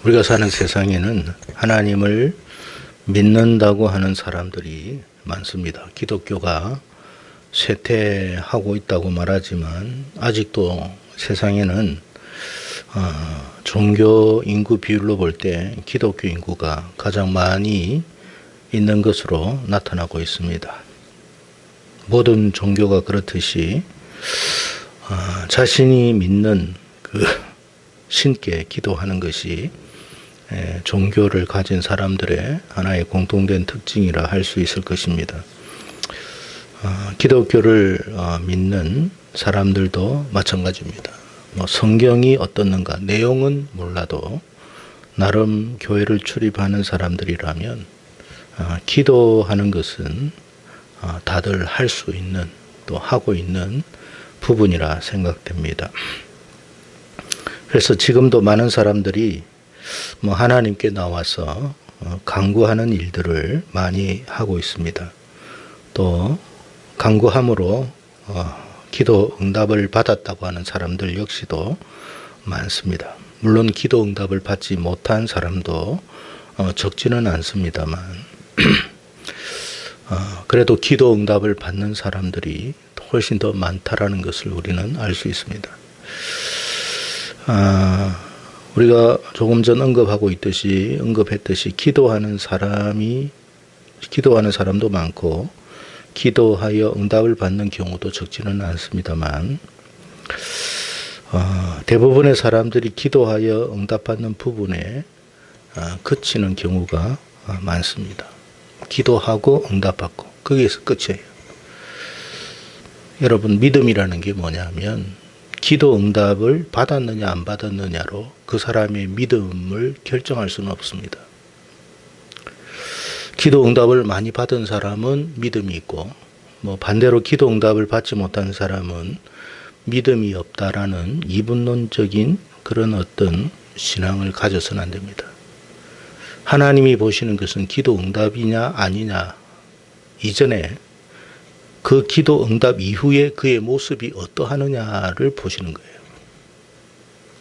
우리가 사는 세상에는 하나님을 믿는다고 하는 사람들이 많습니다. 기독교가 쇠퇴하고 있다고 말하지만 아직도 세상에는 종교 인구 비율로 볼 때 기독교 인구가 가장 많이 있는 것으로 나타나고 있습니다. 모든 종교가 그렇듯이 자신이 믿는 그 신께 기도하는 것이 종교를 가진 사람들의 하나의 공통된 특징이라 할 수 있을 것입니다. 기독교를 믿는 사람들도 마찬가지입니다. 성경이 어떻는가 내용은 몰라도 나름 교회를 출입하는 사람들이라면 기도하는 것은 다들 할 수 있는 또 하고 있는 부분이라 생각됩니다. 그래서 지금도 많은 사람들이 하나님께 나와서 간구하는 일들을 많이 하고 있습니다. 또 간구함으로 기도 응답을 받았다고 하는 사람들 역시도 많습니다. 물론 기도 응답을 받지 못한 사람도 적지는 않습니다만 그래도 기도 응답을 받는 사람들이 훨씬 더 많다라는 것을 우리는 알 수 있습니다. 우리가 조금 전 언급했듯이 기도하는 사람도 많고 기도하여 응답을 받는 경우도 적지는 않습니다만 대부분의 사람들이 기도하여 응답받는 부분에 그치는 경우가 많습니다. 기도하고 응답받고 거기에서 끝이에요. 여러분, 믿음이라는 게 뭐냐면 기도 응답을 받았느냐 안 받았느냐로 그 사람의 믿음을 결정할 수는 없습니다. 기도 응답을 많이 받은 사람은 믿음이 있고 반대로 기도 응답을 받지 못한 사람은 믿음이 없다라는 이분론적인 그런 어떤 신앙을 가져서는 안 됩니다. 하나님이 보시는 것은 기도 응답이냐 아니냐 이전에 그 기도 응답 이후에 그의 모습이 어떠하느냐를 보시는 거예요.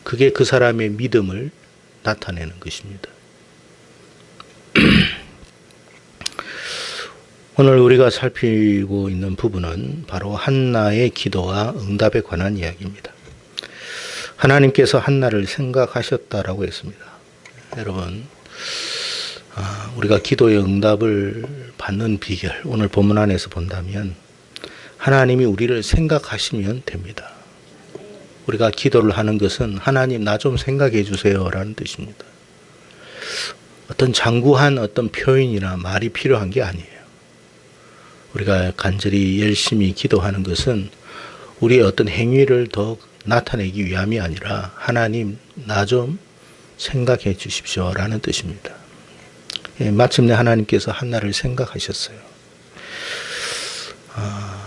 그게 그 사람의 믿음을 나타내는 것입니다. 오늘 우리가 살피고 있는 부분은 바로 한나의 기도와 응답에 관한 이야기입니다. 하나님께서 한나를 생각하셨다라고 했습니다. 여러분, 우리가 기도의 응답을 받는 비결, 오늘 본문 안에서 본다면 하나님이 우리를 생각하시면 됩니다. 우리가 기도를 하는 것은 하나님 나 좀 생각해 주세요 라는 뜻입니다. 어떤 장구한 어떤 표현이나 말이 필요한 게 아니에요. 우리가 간절히 열심히 기도하는 것은 우리의 어떤 행위를 더 나타내기 위함이 아니라 하나님 나 좀 생각해 주십시오 라는 뜻입니다. 마침내 하나님께서 한나를 생각하셨어요.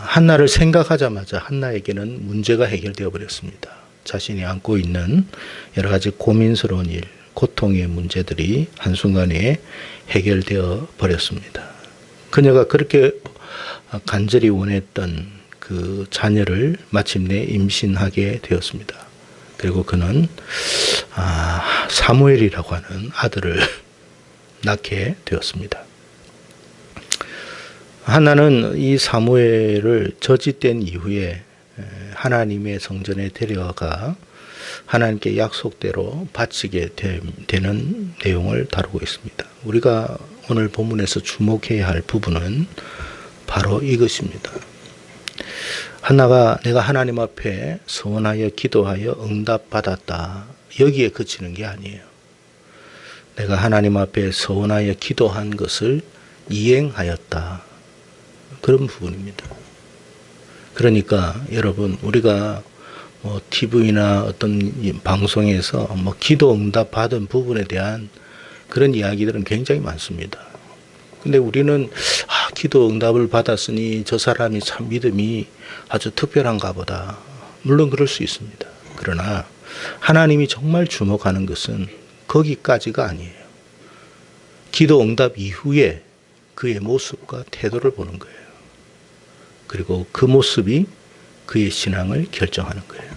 한나를 생각하자마자 한나에게는 문제가 해결되어 버렸습니다. 자신이 안고 있는 여러 가지 고민스러운 일, 고통의 문제들이 한순간에 해결되어 버렸습니다. 그녀가 그렇게 간절히 원했던 그 자녀를 마침내 임신하게 되었습니다. 그리고 그는 사무엘이라고 하는 아들을 낳게 되었습니다. 한나는 이 사무엘을 저짓된 이후에 하나님의 성전에 데려가 하나님께 약속대로 바치게 되는 내용을 다루고 있습니다. 우리가 오늘 본문에서 주목해야 할 부분은 바로 이것입니다. 한나가 내가 하나님 앞에 서원하여 기도하여 응답받았다. 여기에 그치는 게 아니에요. 내가 하나님 앞에 서원하여 기도한 것을 이행하였다. 그런 부분입니다. 그러니까 여러분, 우리가 TV나 어떤 방송에서 기도 응답 받은 부분에 대한 그런 이야기들은 굉장히 많습니다. 근데 우리는 기도 응답을 받았으니 저 사람이 참 믿음이 아주 특별한가 보다. 물론 그럴 수 있습니다. 그러나 하나님이 정말 주목하는 것은 거기까지가 아니에요. 기도 응답 이후에 그의 모습과 태도를 보는 거예요. 그리고 그 모습이 그의 신앙을 결정하는 거예요.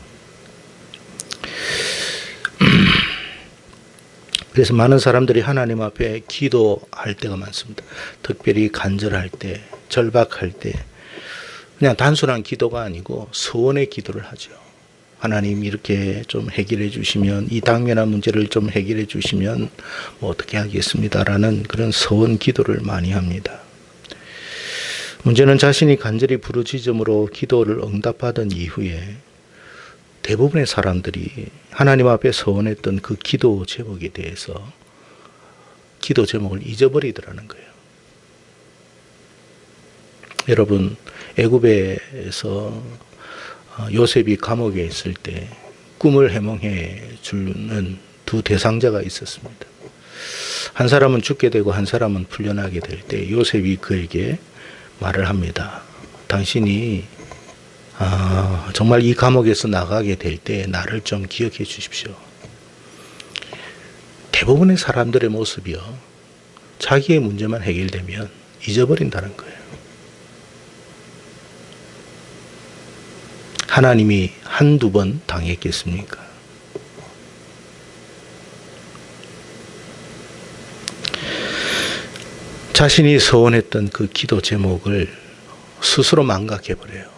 그래서 많은 사람들이 하나님 앞에 기도할 때가 많습니다. 특별히 간절할 때, 절박할 때 그냥 단순한 기도가 아니고 소원의 기도를 하죠. 하나님 이렇게 좀 해결해 주시면, 이 당면한 문제를 좀 해결해 주시면 뭐 어떻게 하겠습니다라는 그런 소원 기도를 많이 합니다. 문제는 자신이 간절히 부르짖음으로 기도를 응답받은 이후에 대부분의 사람들이 하나님 앞에 서원했던 그 기도 제목에 대해서 기도 제목을 잊어버리더라는 거예요. 여러분, 애굽에서 요셉이 감옥에 있을 때 꿈을 해몽해 주는 두 대상자가 있었습니다. 한 사람은 죽게 되고 한 사람은 풀려나게 될 때 요셉이 그에게 말을 합니다. 당신이 정말 이 감옥에서 나가게 될 때 나를 좀 기억해 주십시오. 대부분의 사람들의 모습이요, 자기의 문제만 해결되면 잊어버린다는 거예요. 하나님이 한두 번 당했겠습니까? 자신이 소원했던 그 기도 제목을 스스로 망각해버려요.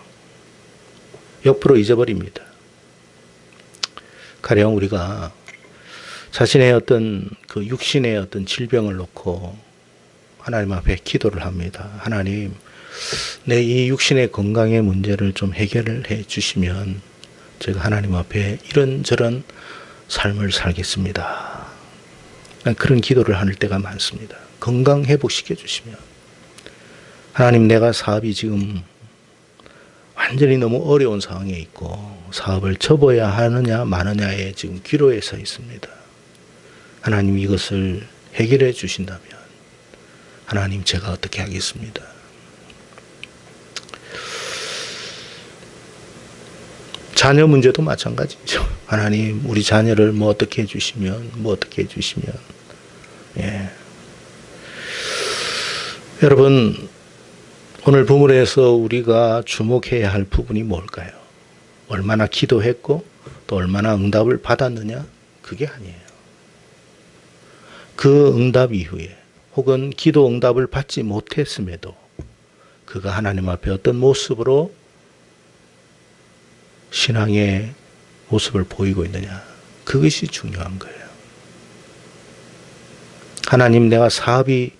옆으로 잊어버립니다. 가령 우리가 자신의 어떤 그 육신의 어떤 질병을 놓고 하나님 앞에 기도를 합니다. 하나님, 내 이 육신의 건강의 문제를 좀 해결을 해 주시면 제가 하나님 앞에 이런저런 삶을 살겠습니다. 그런 기도를 하는 때가 많습니다. 건강 회복시켜 주시면, 하나님, 내가 사업이 지금 완전히 너무 어려운 상황에 있고 사업을 접어야 하느냐 마느냐에 지금 기로에 서 있습니다. 하나님, 이것을 해결해 주신다면 하나님, 제가 어떻게 하겠습니다. 자녀 문제도 마찬가지죠. 하나님, 우리 자녀를 뭐 어떻게 해주시면, 예. 여러분, 오늘 본문에서 우리가 주목해야 할 부분이 뭘까요? 얼마나 기도했고 또 얼마나 응답을 받았느냐? 그게 아니에요. 그 응답 이후에 혹은 기도 응답을 받지 못했음에도 그가 하나님 앞에 어떤 모습으로 신앙의 모습을 보이고 있느냐, 그것이 중요한 거예요. 하나님, 내가 사업이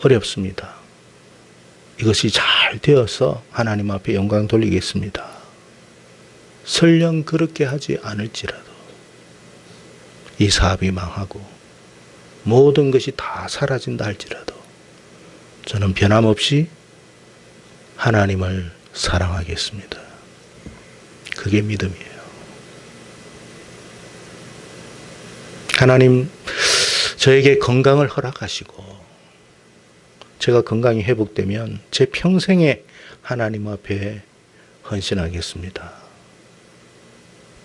어렵습니다. 이것이 잘 되어서 하나님 앞에 영광 돌리겠습니다. 설령 그렇게 하지 않을지라도 이 사업이 망하고 모든 것이 다 사라진다 할지라도 저는 변함없이 하나님을 사랑하겠습니다. 그게 믿음이에요. 하나님, 저에게 건강을 허락하시고 제가 건강이 회복되면 제 평생에 하나님 앞에 헌신하겠습니다.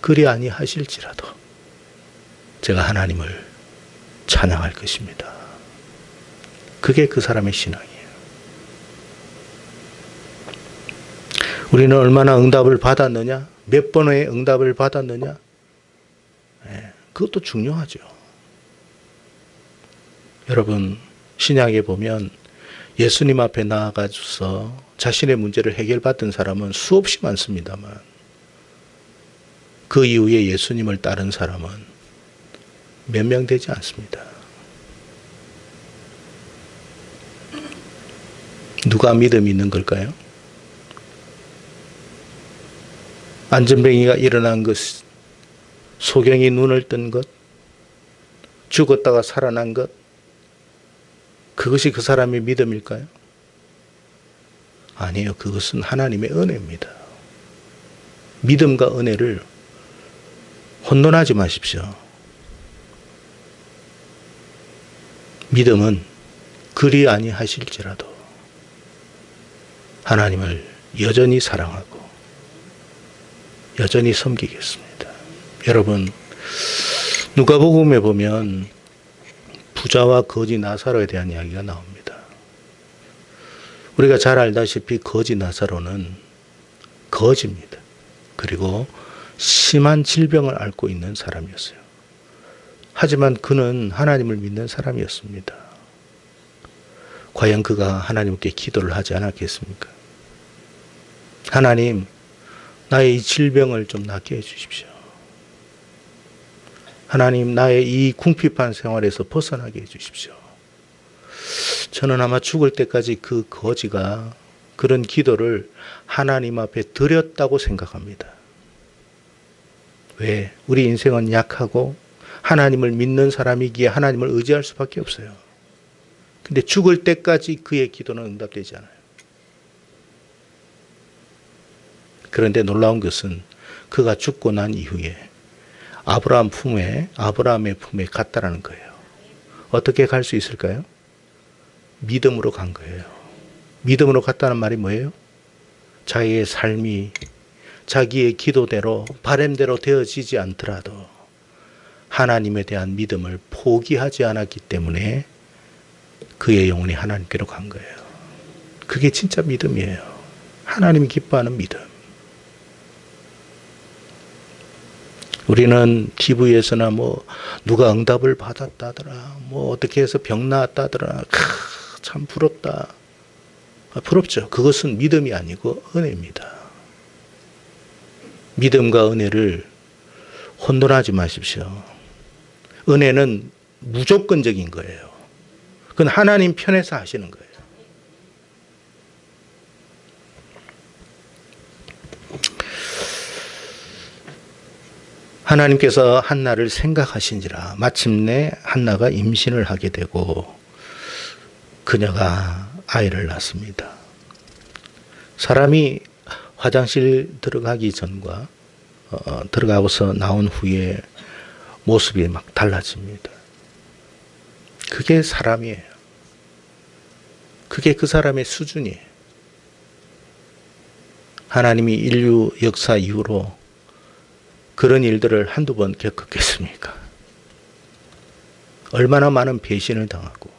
그리 아니하실지라도 제가 하나님을 찬양할 것입니다. 그게 그 사람의 신앙이에요. 우리는 얼마나 응답을 받았느냐, 몇 번의 응답을 받았느냐, 그것도 중요하죠. 여러분, 신약에 보면 예수님 앞에 나아가서 자신의 문제를 해결받은 사람은 수없이 많습니다만 그 이후에 예수님을 따른 사람은 몇 명 되지 않습니다. 누가 믿음이 있는 걸까요? 안전뱅이가 일어난 것, 소경이 눈을 뜬 것, 죽었다가 살아난 것, 그것이 그 사람의 믿음일까요? 아니에요. 그것은 하나님의 은혜입니다. 믿음과 은혜를 혼돈하지 마십시오. 믿음은 그리 아니하실지라도 하나님을 여전히 사랑하고 여전히 섬기겠습니다. 여러분, 누가복음에 보면 부자와 거지 나사로에 대한 이야기가 나옵니다. 우리가 잘 알다시피 거지 나사로는 거지입니다. 그리고 심한 질병을 앓고 있는 사람이었어요. 하지만 그는 하나님을 믿는 사람이었습니다. 과연 그가 하나님께 기도를 하지 않았겠습니까? 하나님, 나의 이 질병을 좀 낫게 해주십시오. 하나님, 나의 이 궁핍한 생활에서 벗어나게 해주십시오. 저는 아마 죽을 때까지 그 거지가 그런 기도를 하나님 앞에 드렸다고 생각합니다. 왜? 우리 인생은 약하고 하나님을 믿는 사람이기에 하나님을 의지할 수밖에 없어요. 근데 죽을 때까지 그의 기도는 응답되지 않아요. 그런데 놀라운 것은 그가 죽고 난 이후에 아브라함의 품에 갔다라는 거예요. 어떻게 갈 수 있을까요? 믿음으로 간 거예요. 믿음으로 갔다는 말이 뭐예요? 자기의 삶이 자기의 기도대로 바람대로 되어지지 않더라도 하나님에 대한 믿음을 포기하지 않았기 때문에 그의 영혼이 하나님께로 간 거예요. 그게 진짜 믿음이에요. 하나님이 기뻐하는 믿음. 우리는 TV에서나 누가 응답을 받았다더라, 어떻게 해서 병 나았다더라, 참 부럽다. 부럽죠. 그것은 믿음이 아니고 은혜입니다. 믿음과 은혜를 혼돈하지 마십시오. 은혜는 무조건적인 거예요. 그건 하나님 편에서 하시는 거예요. 하나님께서 한나를 생각하신지라 마침내 한나가 임신을 하게 되고 그녀가 아이를 낳습니다. 사람이 화장실 들어가기 전과 들어가고서 나온 후에 모습이 막 달라집니다. 그게 사람이에요. 그게 그 사람의 수준이에요. 하나님이 인류 역사 이후로 그런 일들을 한두 번 겪었겠습니까? 얼마나 많은 배신을 당하고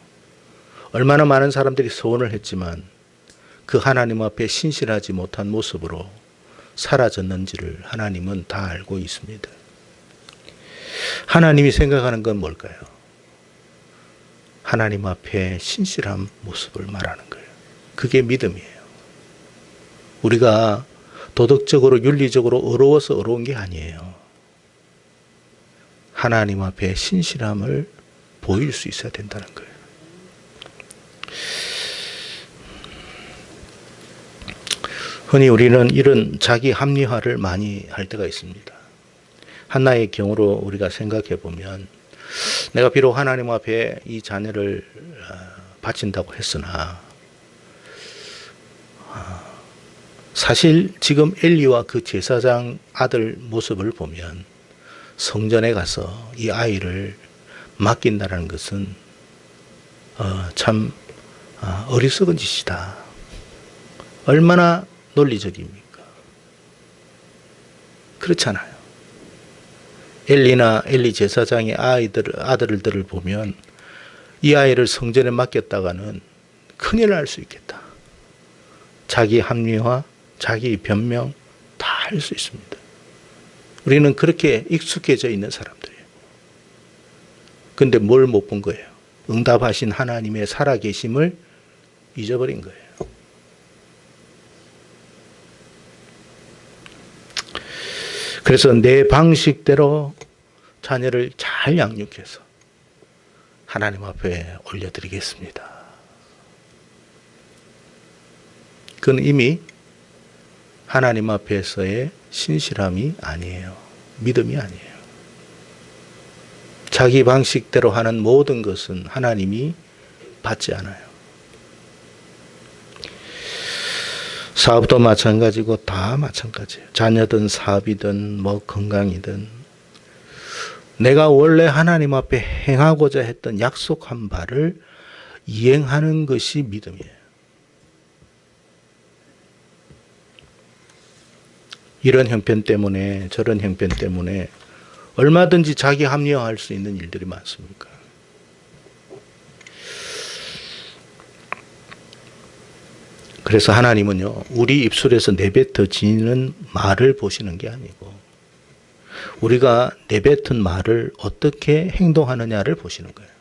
얼마나 많은 사람들이 소원을 했지만 그 하나님 앞에 신실하지 못한 모습으로 사라졌는지를 하나님은 다 알고 있습니다. 하나님이 생각하는 건 뭘까요? 하나님 앞에 신실한 모습을 말하는 거예요. 그게 믿음이에요. 우리가 도덕적으로 윤리적으로 어려워서 어려운 게 아니에요. 하나님 앞에 신실함을 보일 수 있어야 된다는 거예요. 흔히 우리는 이런 자기 합리화를 많이 할 때가 있습니다. 한나의 경우로 우리가 생각해 보면 내가 비록 하나님 앞에 이 자녀를 바친다고 했으나 사실 지금 엘리와 그 제사장 아들 모습을 보면 성전에 가서 이 아이를 맡긴다는 것은 참 어리석은 짓이다. 얼마나 논리적입니까? 그렇잖아요. 엘리나 엘리 제사장의 아들들을 보면 이 아이를 성전에 맡겼다가는 큰일 날 수 있겠다. 자기 합리화, 자기 변명 다 할 수 있습니다. 우리는 그렇게 익숙해져 있는 사람들이에요. 근데 뭘 못 본 거예요? 응답하신 하나님의 살아계심을 잊어버린 거예요. 그래서 내 방식대로 자녀를 잘 양육해서 하나님 앞에 올려드리겠습니다. 그건 이미 하나님 앞에서의 신실함이 아니에요. 믿음이 아니에요. 자기 방식대로 하는 모든 것은 하나님이 받지 않아요. 사업도 마찬가지고 다 마찬가지예요. 자녀든 사업이든 건강이든 내가 원래 하나님 앞에 행하고자 했던 약속한 바를 이행하는 것이 믿음이에요. 이런 형편 때문에 저런 형편 때문에 얼마든지 자기 합리화할 수 있는 일들이 많습니까? 그래서 하나님은요, 우리 입술에서 내뱉어지는 말을 보시는 게 아니고 우리가 내뱉은 말을 어떻게 행동하느냐를 보시는 거예요.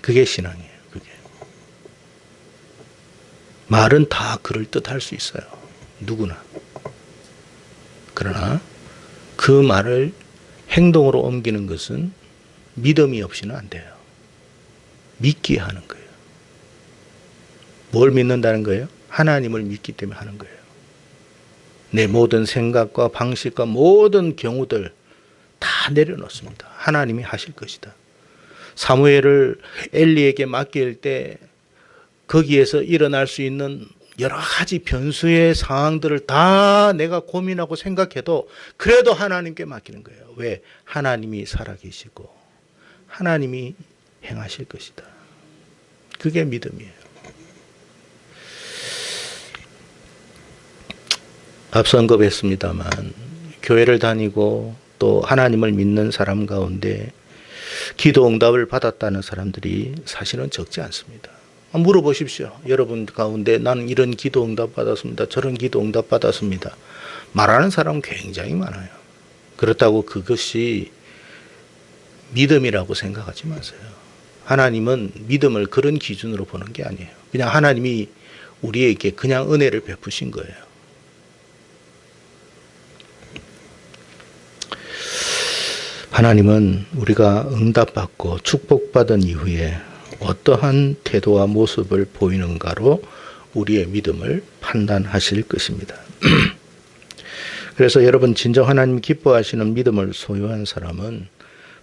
그게 신앙이에요. 그게. 말은 다 그럴듯할 수 있어요. 누구나. 그러나 그 말을 행동으로 옮기는 것은 믿음이 없이는 안 돼요. 믿기에 하는 거예요. 뭘 믿는다는 거예요? 하나님을 믿기 때문에 하는 거예요. 내 모든 생각과 방식과 모든 경우들 다 내려놓습니다. 하나님이 하실 것이다. 사무엘을 엘리에게 맡길 때 거기에서 일어날 수 있는 여러 가지 변수의 상황들을 다 내가 고민하고 생각해도 그래도 하나님께 맡기는 거예요. 왜? 하나님이 살아계시고 하나님이 행하실 것이다. 그게 믿음이에요. 앞서 언급했습니다만 교회를 다니고 또 하나님을 믿는 사람 가운데 기도 응답을 받았다는 사람들이 사실은 적지 않습니다. 물어보십시오. 여러분 가운데 나는 이런 기도 응답 받았습니다. 저런 기도 응답 받았습니다. 말하는 사람은 굉장히 많아요. 그렇다고 그것이 믿음이라고 생각하지 마세요. 하나님은 믿음을 그런 기준으로 보는 게 아니에요. 그냥 하나님이 우리에게 그냥 은혜를 베푸신 거예요. 하나님은 우리가 응답받고 축복받은 이후에 어떠한 태도와 모습을 보이는가로 우리의 믿음을 판단하실 것입니다. 그래서 여러분 진정 하나님 기뻐하시는 믿음을 소유한 사람은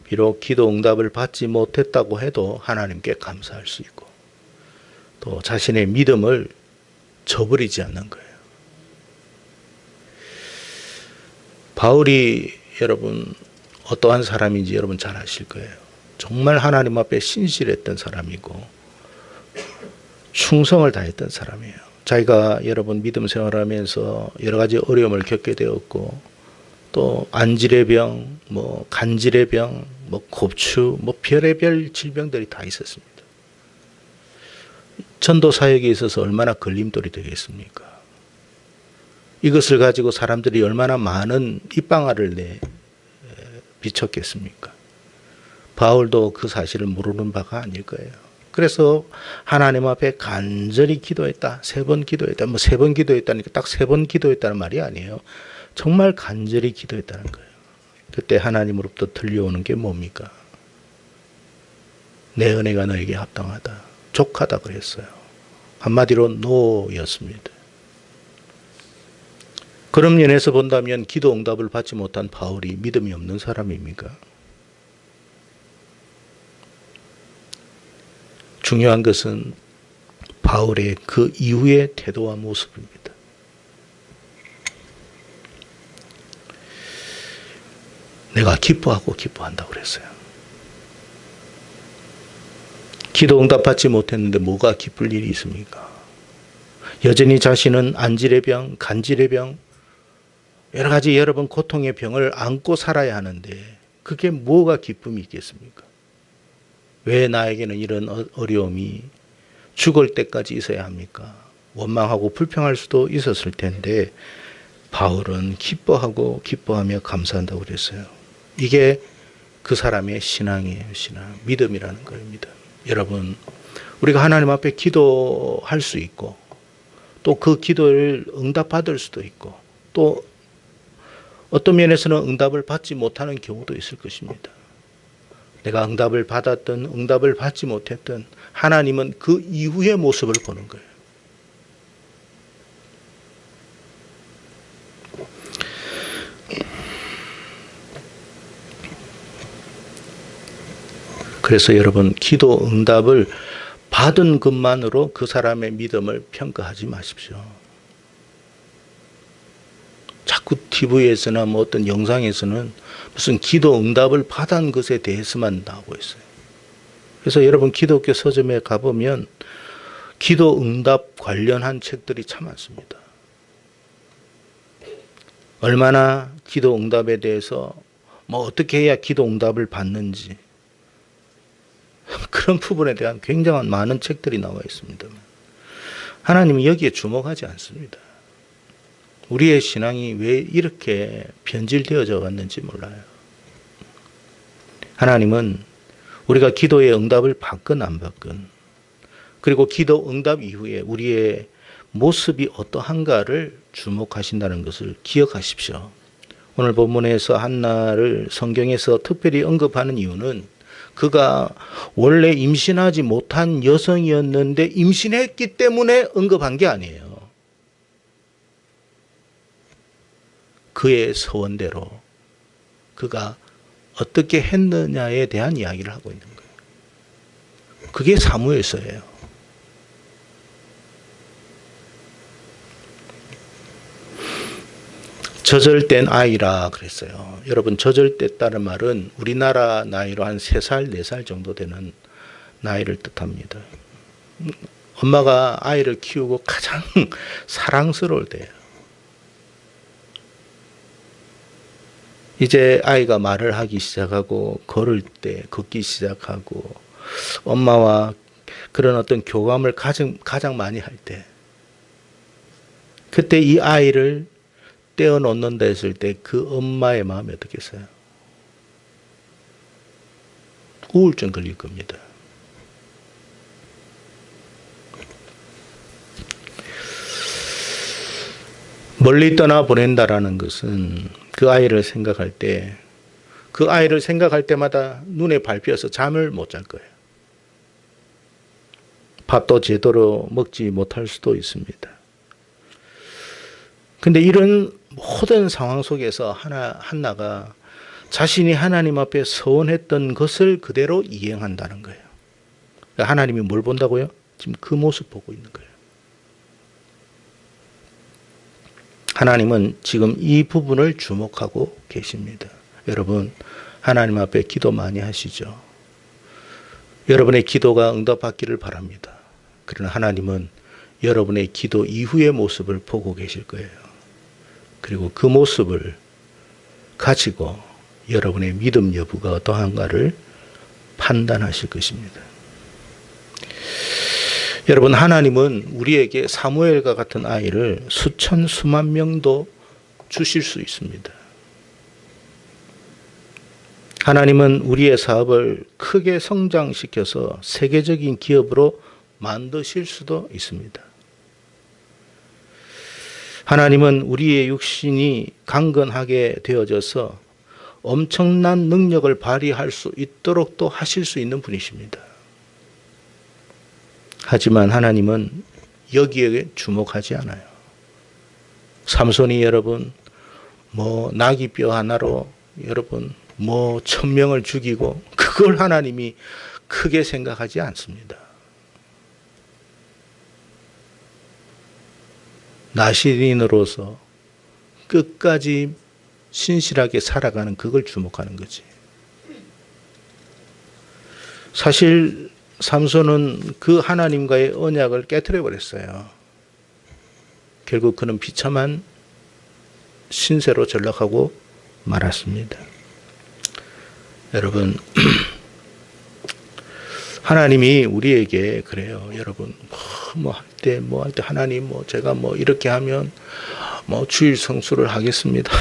비록 기도 응답을 받지 못했다고 해도 하나님께 감사할 수 있고 또 자신의 믿음을 저버리지 않는 거예요. 바울이 여러분 어떠한 사람인지 여러분 잘 아실 거예요. 정말 하나님 앞에 신실했던 사람이고 충성을 다했던 사람이에요. 자기가 여러분 믿음 생활하면서 여러 가지 어려움을 겪게 되었고 또 안질의 병, 간질의 병, 곱추, 별의별 질병들이 다 있었습니다. 전도 사역에 있어서 얼마나 걸림돌이 되겠습니까? 이것을 가지고 사람들이 얼마나 많은 입방아를 비쳤겠습니까? 바울도 그 사실을 모르는 바가 아닐 거예요. 그래서 하나님 앞에 간절히 기도했다. 3번 기도했다. 3번 기도했다니까 딱 3번 기도했다는 말이 아니에요. 정말 간절히 기도했다는 거예요. 그때 하나님으로부터 들려오는 게 뭡니까? 내 은혜가 너에게 합당하다. 족하다 그랬어요. 한마디로 노였습니다. 그런 면에서 본다면 기도 응답을 받지 못한 바울이 믿음이 없는 사람입니까? 중요한 것은 바울의 그 이후의 태도와 모습입니다. 내가 기뻐하고 기뻐한다고 그랬어요. 기도 응답 받지 못했는데 뭐가 기쁠 일이 있습니까? 여전히 자신은 안질의 병, 간질의 병, 여러 가지 여러분 고통의 병을 안고 살아야 하는데 그게 뭐가 기쁨이 있겠습니까? 왜 나에게는 이런 어려움이 죽을 때까지 있어야 합니까? 원망하고 불평할 수도 있었을 텐데 바울은 기뻐하고 기뻐하며 감사한다고 그랬어요. 이게 그 사람의 신앙이에요. 신앙. 믿음이라는 겁니다. 여러분 우리가 하나님 앞에 기도할 수 있고 또 그 기도를 응답받을 수도 있고 또 어떤 면에서는 응답을 받지 못하는 경우도 있을 것입니다. 내가 응답을 받았든 응답을 받지 못했든 하나님은 그 이후의 모습을 보는 거예요. 그래서 여러분 기도 응답을 받은 것만으로 그 사람의 믿음을 평가하지 마십시오. 자꾸 TV에서나 어떤 영상에서는 무슨 기도 응답을 받은 것에 대해서만 나오고 있어요. 그래서 여러분 기독교 서점에 가보면 기도 응답 관련한 책들이 참 많습니다. 얼마나 기도 응답에 대해서 어떻게 해야 기도 응답을 받는지 그런 부분에 대한 굉장한 많은 책들이 나와 있습니다. 하나님은 여기에 주목하지 않습니다. 우리의 신앙이 왜 이렇게 변질되어져 왔는지 몰라요. 하나님은 우리가 기도의 응답을 받건 안 받건, 그리고 기도 응답 이후에 우리의 모습이 어떠한가를 주목하신다는 것을 기억하십시오. 오늘 본문에서 한나를 성경에서 특별히 언급하는 이유는 그가 원래 임신하지 못한 여성이었는데 임신했기 때문에 언급한 게 아니에요. 그의 서원대로 그가 어떻게 했느냐에 대한 이야기를 하고 있는 거예요. 그게 사무엘서예요. 저절된 아이라 그랬어요. 여러분, 저절됐다는 말은 우리나라 나이로 한 3살, 4살 정도 되는 나이를 뜻합니다. 엄마가 아이를 키우고 가장 사랑스러울 때예요. 이제 아이가 말을 하기 시작하고 걸을 때 걷기 시작하고 엄마와 그런 어떤 교감을 가장 많이 할 때, 그때 이 아이를 떼어놓는다 했을 때 그 엄마의 마음이 어떻겠어요? 우울증 걸릴 겁니다. 멀리 떠나 보낸다라는 것은 그 아이를 생각할 때, 그 아이를 생각할 때마다 눈에 밟혀서 잠을 못 잘 거예요. 밥도 제대로 먹지 못할 수도 있습니다. 근데 이런 모든 상황 속에서 한나가 자신이 하나님 앞에 서원했던 것을 그대로 이행한다는 거예요. 하나님이 뭘 본다고요? 지금 그 모습 보고 있는 거예요. 하나님은 지금 이 부분을 주목하고 계십니다. 여러분, 하나님 앞에 기도 많이 하시죠? 여러분의 기도가 응답받기를 바랍니다. 그러나 하나님은 여러분의 기도 이후의 모습을 보고 계실 거예요. 그리고 그 모습을 가지고 여러분의 믿음 여부가 어떠한가를 판단하실 것입니다. 여러분, 하나님은 우리에게 사무엘과 같은 아이를 수천 수만 명도 주실 수 있습니다. 하나님은 우리의 사업을 크게 성장시켜서 세계적인 기업으로 만드실 수도 있습니다. 하나님은 우리의 육신이 강건하게 되어져서 엄청난 능력을 발휘할 수 있도록 또 하실 수 있는 분이십니다. 하지만 하나님은 여기에 주목하지 않아요. 삼손이 여러분 나귀뼈 하나로 여러분 1000명을 죽이고 그걸 하나님이 크게 생각하지 않습니다. 나시린으로서 끝까지 신실하게 살아가는 그걸 주목하는 거지. 사실 삼손은 그 하나님과의 언약을 깨트려 버렸어요. 결국 그는 비참한 신세로 전락하고 말았습니다. 여러분, 하나님이 우리에게 그래요. 여러분, 할 때 하나님 제가 이렇게 하면 주일 성수를 하겠습니다.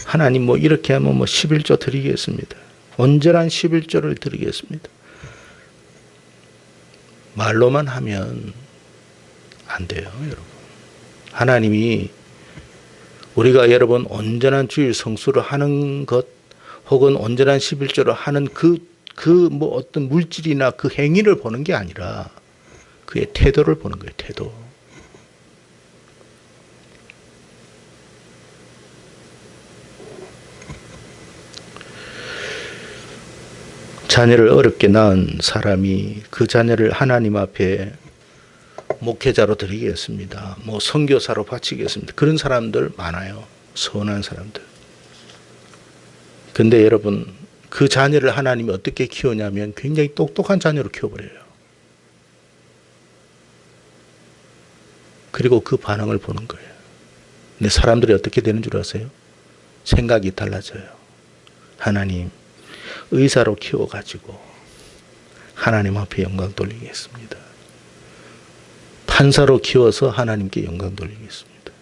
하나님 이렇게 하면 11조 드리겠습니다. 온전한 11조를 드리겠습니다. 말로만 하면 안 돼요, 여러분. 하나님이 우리가 여러분 온전한 주일 성수를 하는 것 혹은 온전한 11조를 하는 어떤 물질이나 그 행위를 보는 게 아니라 그의 태도를 보는 거예요, 태도. 자녀를 어렵게 낳은 사람이 그 자녀를 하나님 앞에 목회자로 드리겠습니다. 선교사로 바치겠습니다. 그런 사람들 많아요. 선한 사람들. 근데 여러분, 그 자녀를 하나님이 어떻게 키우냐면 굉장히 똑똑한 자녀로 키워버려요. 그리고 그 반응을 보는 거예요. 근데 사람들이 어떻게 되는 줄 아세요? 생각이 달라져요. 하나님, 의사로 키워가지고 하나님 앞에 영광 돌리겠습니다. 판사로 키워서 하나님께 영광 돌리겠습니다.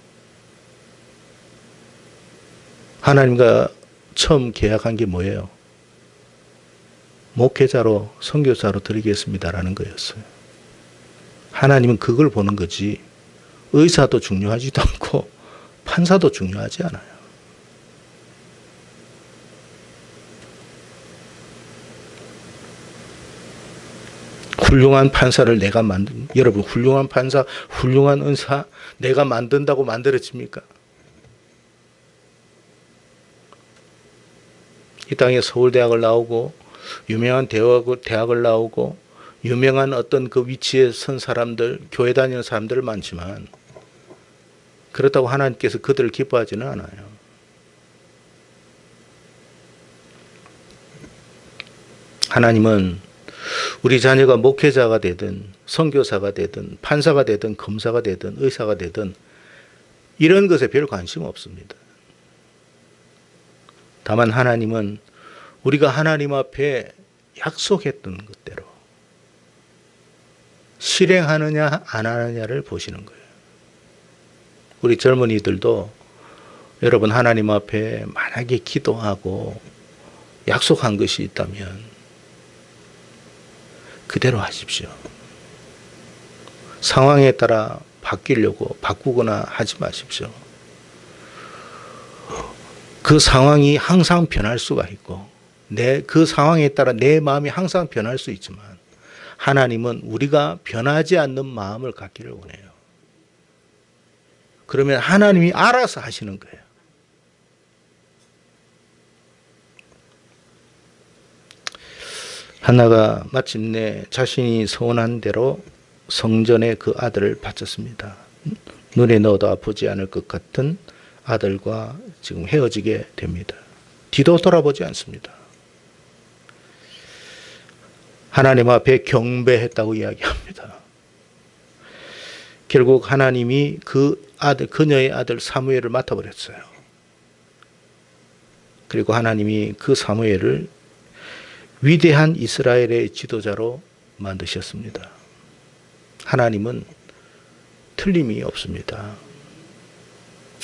하나님과 처음 계약한 게 뭐예요? 목회자로, 선교사로 드리겠습니다라는 거였어요. 하나님은 그걸 보는 거지 의사도 중요하지도 않고 판사도 중요하지 않아요. 훌륭한 판사를 내가 여러분 훌륭한 판사, 훌륭한 의사 내가 만든다고 만들어집니까? 이 땅에 서울대학을 나오고 유명한 대학을 나오고 유명한 어떤 그 위치에 선 사람들, 교회 다니는 사람들 많지만 그렇다고 하나님께서 그들을 기뻐하지는 않아요. 하나님은 우리 자녀가 목회자가 되든 선교사가 되든 판사가 되든 검사가 되든 의사가 되든 이런 것에 별 관심 없습니다. 다만 하나님은 우리가 하나님 앞에 약속했던 것대로 실행하느냐 안 하느냐를 보시는 거예요. 우리 젊은이들도 여러분 하나님 앞에 만약에 기도하고 약속한 것이 있다면 그대로 하십시오. 상황에 따라 바뀌려고 바꾸거나 하지 마십시오. 그 상황이 항상 변할 수가 있고 그 상황에 따라 내 마음이 항상 변할 수 있지만 하나님은 우리가 변하지 않는 마음을 갖기를 원해요. 그러면 하나님이 알아서 하시는 거예요. 한나가 마침내 자신이 소원한 대로 성전에 그 아들을 바쳤습니다. 눈에 넣어도 아프지 않을 것 같은 아들과 지금 헤어지게 됩니다. 뒤도 돌아보지 않습니다. 하나님 앞에 경배했다고 이야기합니다. 결국 하나님이 그녀의 아들 사무엘을 맡아버렸어요. 그리고 하나님이 그 사무엘을 위대한 이스라엘의 지도자로 만드셨습니다. 하나님은 틀림이 없습니다.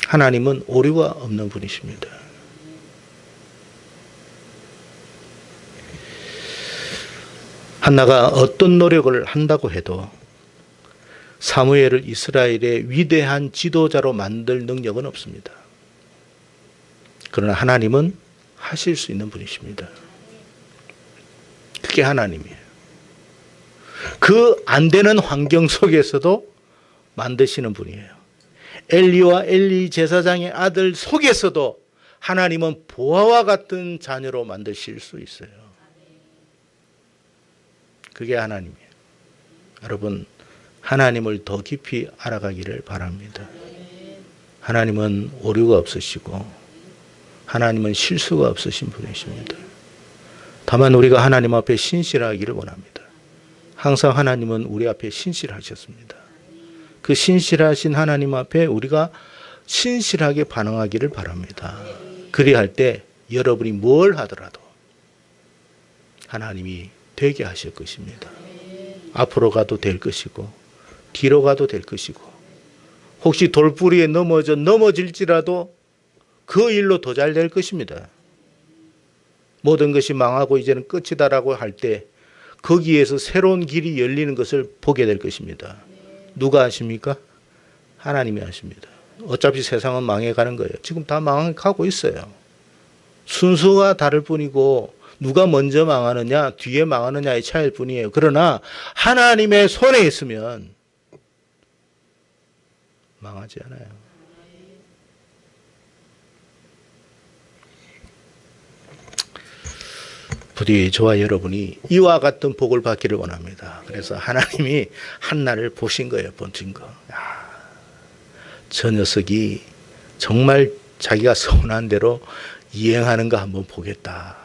하나님은 오류가 없는 분이십니다. 한나가 어떤 노력을 한다고 해도 사무엘을 이스라엘의 위대한 지도자로 만들 능력은 없습니다. 그러나 하나님은 하실 수 있는 분이십니다. 그게 하나님이에요. 그 안 되는 환경 속에서도 만드시는 분이에요. 엘리와 엘리 제사장의 아들 속에서도 하나님은 보아와 같은 자녀로 만드실 수 있어요. 그게 하나님이에요. 여러분, 하나님을 더 깊이 알아가기를 바랍니다. 하나님은 오류가 없으시고 하나님은 실수가 없으신 분이십니다. 다만 우리가 하나님 앞에 신실하기를 원합니다. 항상 하나님은 우리 앞에 신실하셨습니다. 그 신실하신 하나님 앞에 우리가 신실하게 반응하기를 바랍니다. 그리할 때 여러분이 뭘 하더라도 하나님이 되게 하실 것입니다. 앞으로 가도 될 것이고 뒤로 가도 될 것이고 혹시 돌부리에 넘어질지라도 그 일로 더 잘 될 것입니다. 모든 것이 망하고 이제는 끝이다라고 할 때 거기에서 새로운 길이 열리는 것을 보게 될 것입니다. 누가 하십니까? 하나님이 하십니다. 어차피 세상은 망해가는 거예요. 지금 다 망해가고 있어요. 순서가 다를 뿐이고 누가 먼저 망하느냐 뒤에 망하느냐의 차이일 뿐이에요. 그러나 하나님의 손에 있으면 망하지 않아요. 부디 저와 여러분이 이와 같은 복을 받기를 원합니다. 그래서 하나님이 한나를 보신 거예요. 보신 거. 저 녀석이 정말 자기가 서운한 대로 이행하는가 한번 보겠다.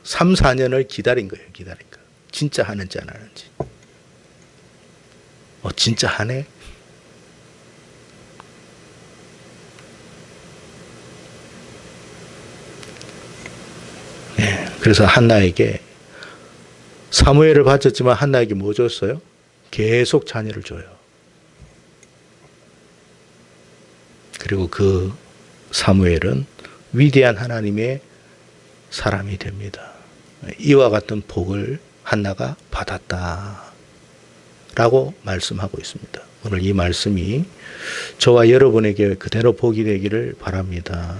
3, 4년을 기다린 거예요. 기다린 거. 진짜 하는지 안 하는지. 진짜 하네? 네, 그래서 한나에게 사무엘을 바쳤지만 한나에게 뭐 줬어요? 계속 자녀를 줘요. 그리고 그 사무엘은 위대한 하나님의 사람이 됩니다. 이와 같은 복을 한나가 받았다 라고 말씀하고 있습니다. 오늘 이 말씀이 저와 여러분에게 그대로 복이 되기를 바랍니다.